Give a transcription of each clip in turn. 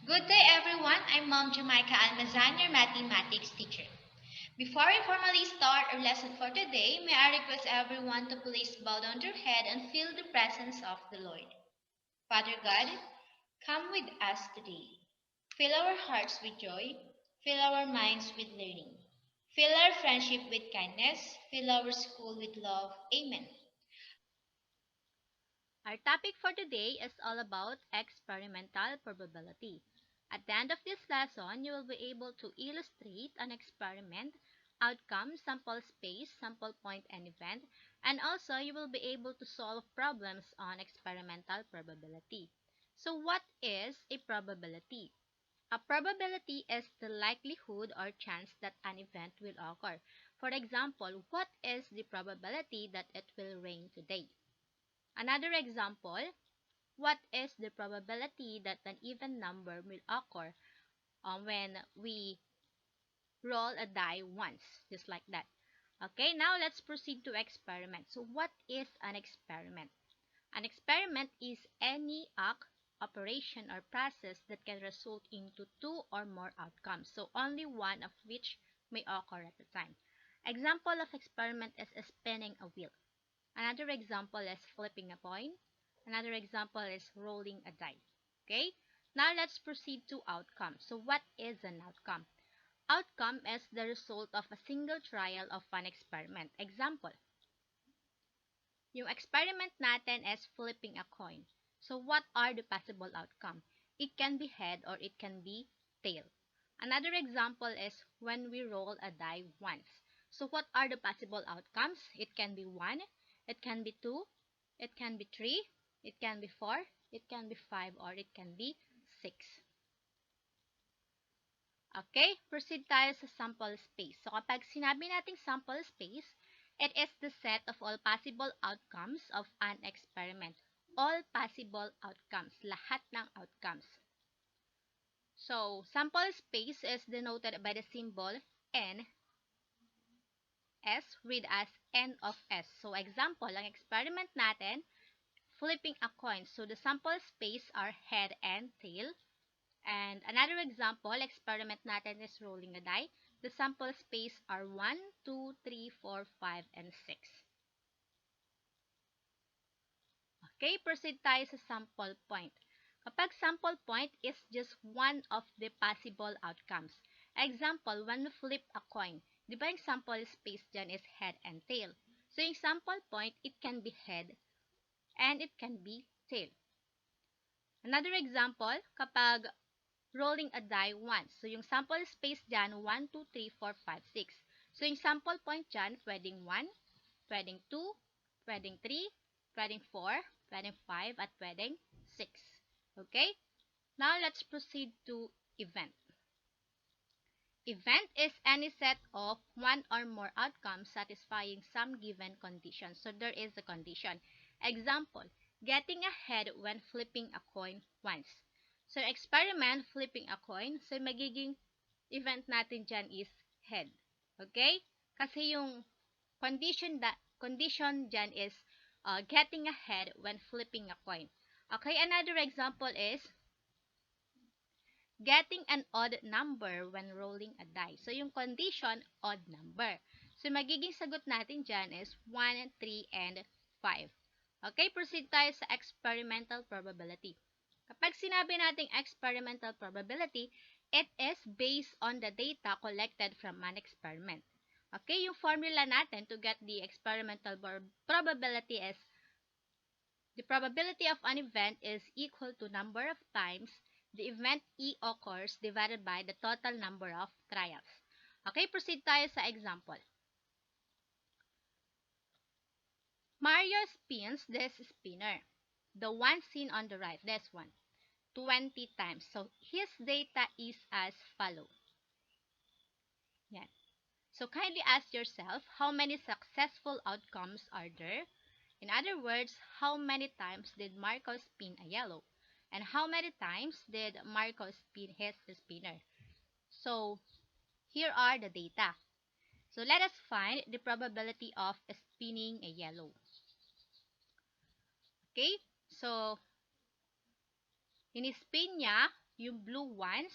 Good day, everyone. I'm Mom Jamaica Almazan, your mathematics teacher. Before we formally start our lesson for today, may I request everyone to please bow down their head and feel the presence of the Lord. Father God, come with us today. Fill our hearts with joy. Fill our minds with learning. Fill our friendship with kindness. Fill our school with love. Amen. Our topic for today is all about experimental probability. At the end of this lesson, you will be able to illustrate an experiment, outcome, sample space, sample point, and event, and also you will be able to solve problems on experimental probability. So what is a probability? A probability is the likelihood or chance that an event will occur. For example, what is the probability that it will rain today? Another example, what is the probability that an even number will occur when we roll a die once, just like that. Okay, now let's proceed to experiment. So what is an experiment? An experiment is any act, operation, or process that can result into two or more outcomes, so only one of which may occur at a time. Example of experiment is spinning a wheel. Another example is flipping a coin. Another example is rolling a die. Okay? Now let's proceed to outcome. So what is an outcome? Outcome is the result of a single trial of an experiment. Example, yung experiment natin is flipping a coin. So what are the possible outcome? It can be head or it can be tail. Another example is when we roll a die once. So what are the possible outcomes? It can be 1, it can be 2, it can be 3, it can be 4, it can be 5, or it can be 6. Okay, proceed tayo sa sample space. So kapag sinabi nating sample space, it is the set of all possible outcomes of an experiment. All possible outcomes, lahat ng outcomes. So, sample space is denoted by the symbol N, S, read as N of S. So, example, ang experiment natin, flipping a coin. So, the sample space are head and tail. And another example, experiment natin is rolling a die. The sample space are 1, 2, 3, 4, 5, and 6. Okay, proceed tayo sa sample point. Kapag sample point is just one of the possible outcomes. Example, when we flip a coin, di ba yung sample space dyan is head and tail? So, yung sample point, it can be head and it can be tail. Another example, kapag rolling a die once. So, yung sample space dyan, 1, 2, 3, 4, 5, 6. So, yung sample point dyan, pwedeng 1, pwedeng 2, pwedeng 3, pwedeng 4, pwedeng 5, at pwedeng 6. Okay? Now, let's proceed to event. Event is any set of one or more outcomes satisfying some given condition. So, there is a condition. Example, getting ahead when flipping a coin once. So, experiment flipping a coin. So, magiging event natin dyan is head. Okay? Kasi yung condition dyan is getting ahead when flipping a coin. Okay, another example is getting an odd number when rolling a die. So, yung condition, odd number. So, magiging sagot natin dyan is 1, 3, and 5. Okay, proceed tayo sa experimental probability. Kapag sinabi nating experimental probability, it is based on the data collected from an experiment. Okay, yung formula natin to get the experimental probability is the probability of an event is equal to number of times the event E occurs divided by the total number of trials. Okay, proceed tayo sa example. Mario spins this spinner, the one seen on the right, this one, 20 times. So, his data is as follow. Yan. So, kindly ask yourself, how many successful outcomes are there? In other words, how many times did Marco spin a yellow? And how many times did Marco spin his spinner? So, here are the data. So, let us find the probability of spinning a yellow. Okay? So, in-spin niya yung blue once,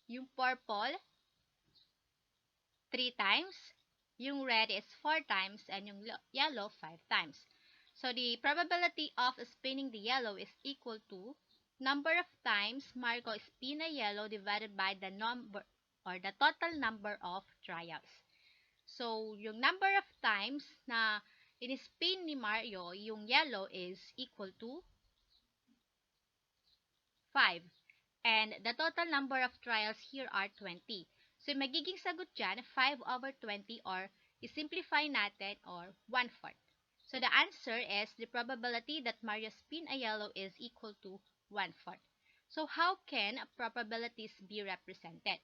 yung purple 3 times, yung red is 4 times, and yung yellow 5 times. So the probability of spinning the yellow is equal to number of times Marco spin a yellow divided by the number or the total number of trials. So yung number of times na in-spin ni Mario yung yellow is equal to 5. And the total number of trials here are 20. So, magiging sagot dyan, 5 over 20 or isimplify natin or 1/4. So, the answer is the probability that Mario spin a yellow is equal to 1/4. So, how can probabilities be represented?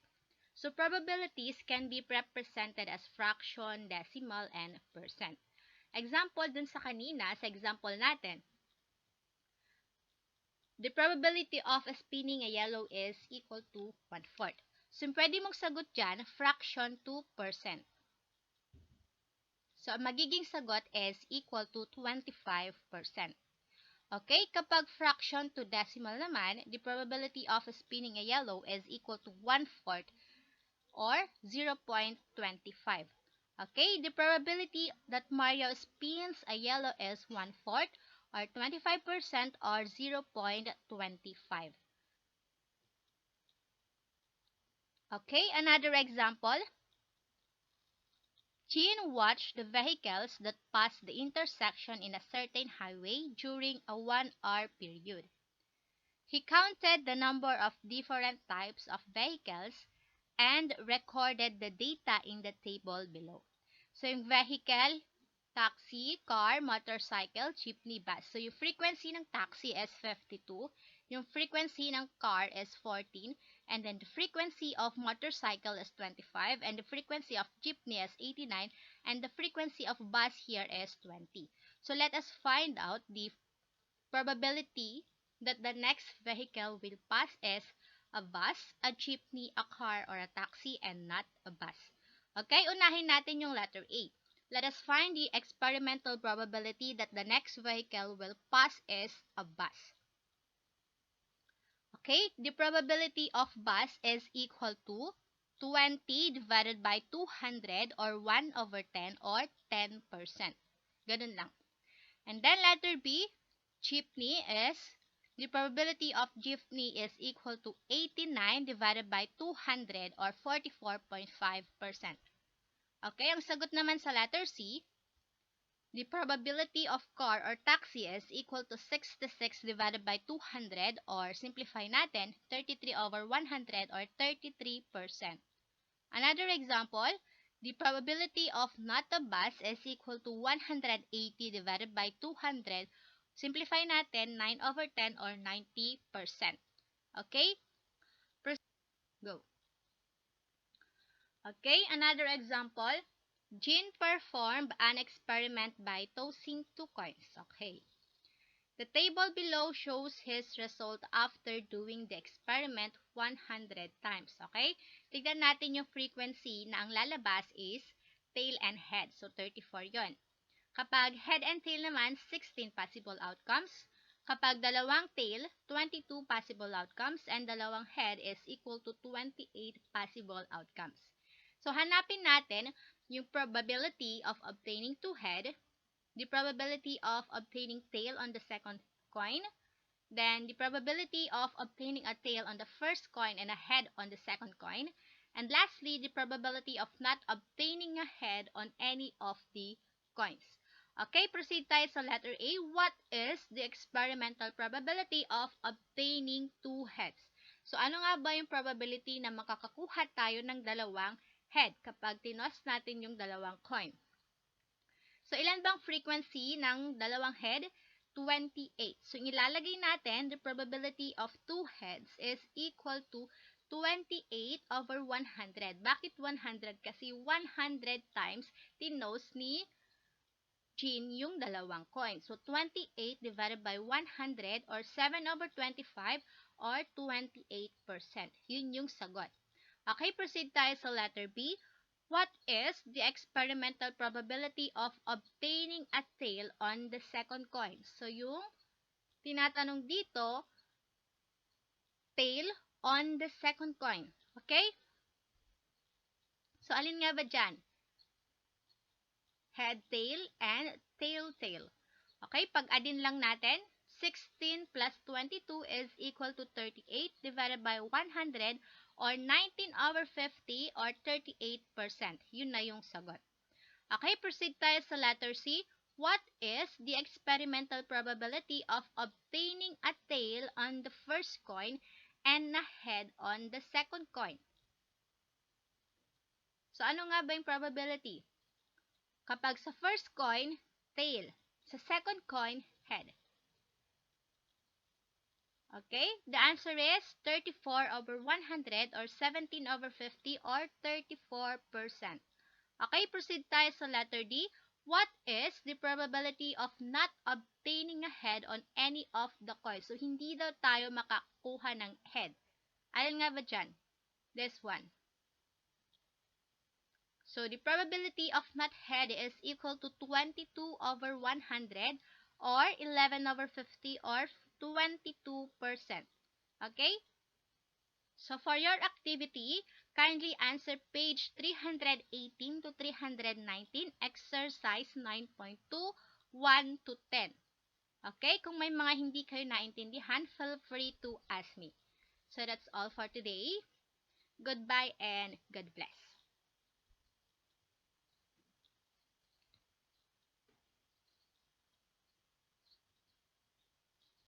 So, probabilities can be represented as fraction, decimal, and percent. Example dun sa kanina, sa example natin, the probability of spinning a yellow is equal to 1/4. So, pwede mong sagot dyan, fraction to percent. So, magiging sagot is equal to 25%. Okay, kapag fraction to decimal naman, the probability of spinning a yellow is equal to 1/4 or 0.25. Okay, the probability that Mario spins a yellow is 1/4 or 25% or 0.25. Okay, another example. Jean watched the vehicles that passed the intersection in a certain highway during a 1-hour period. He counted the number of different types of vehicles and recorded the data in the table below. So, yung vehicle, taxi, car, motorcycle, jeepney, bus. So, yung frequency ng taxi is 52, yung frequency ng car is 14, and then the frequency of motorcycle is 25, and the frequency of jeepney is 89, and the frequency of bus here is 20. So, let us find out the probability that the next vehicle will pass is a bus, a jeepney, a car, or a taxi, and not a bus. Okay, unahin natin yung letter A. Let us find the experimental probability that the next vehicle will pass is a bus. Okay, the probability of bus is equal to 20 divided by 200 or 1 over 10 or 10%. Ganun lang. And then letter B, jeepney is, the probability of jeepney is equal to 89 divided by 200 or 44.5%. Okay, ang sagot naman sa letter C, the probability of car or taxi is equal to 66 divided by 200 or simplify natin, 33 over 100 or 33%. Another example, the probability of not a bus is equal to 180 divided by 200. Simplify natin, 9 over 10 or 90%. Okay? Go. Okay, another example. Jean performed an experiment by tossing 2 coins. Okay. The table below shows his result after doing the experiment 100 times. Okay? Tignan natin yung frequency na ang lalabas is tail and head. So, 34 yon. Kapag head and tail naman, 16 possible outcomes. Kapag dalawang tail, 22 possible outcomes. And dalawang head is equal to 28 possible outcomes. So, hanapin natin yung probability of obtaining 2 head, the probability of obtaining tail on the second coin, then the probability of obtaining a tail on the first coin and a head on the second coin, and lastly, the probability of not obtaining a head on any of the coins. Okay, proceed tayo sa letter A. What is the experimental probability of obtaining 2 heads? So, ano nga ba yung probability na makakakuha tayo ng dalawang head kapag tinos natin yung dalawang coin? So, ilan bang frequency ng dalawang head? 28. So, ilalagay natin, the probability of 2 heads is equal to 28 over 100. Bakit 100? Kasi 100 times tinos ni Jean yung dalawang coin. So, 28 divided by 100 or 7 over 25 or 28%. Yun yung sagot. Okay, proceed tayo sa letter B. What is the experimental probability of obtaining a tail on the second coin? So, yung tinatanong dito, tail on the second coin. Okay? So, alin nga ba dyan? Head, tail, and tail, tail. Okay, pag-adin lang natin, 16 plus 22 is equal to 38 divided by 100 or 19/50 or 38%. Yun na yung sagot. Okay, proceed tayo sa letter C. What is the experimental probability of obtaining a tail on the first coin and a head on the second coin? So, ano nga ba yung probability? Kapag sa first coin, tail. Sa second coin, head. Okay? The answer is 34/100 or 17/50 or 34%. Okay, proceed tayo sa letter D. What is the probability of not obtaining a head on any of the coins? So, hindi daw tayo makakuha ng head. Alin nga ba dyan? This one. So, the probability of not head is equal to 22/100 or 11/50 or 22%. Okay? So, for your activity, kindly answer page 318 to 319, exercise 9.2, 1 to 10. Okay? Kung may mga hindi kayo naintindihan, feel free to ask me. So, that's all for today. Goodbye and God bless.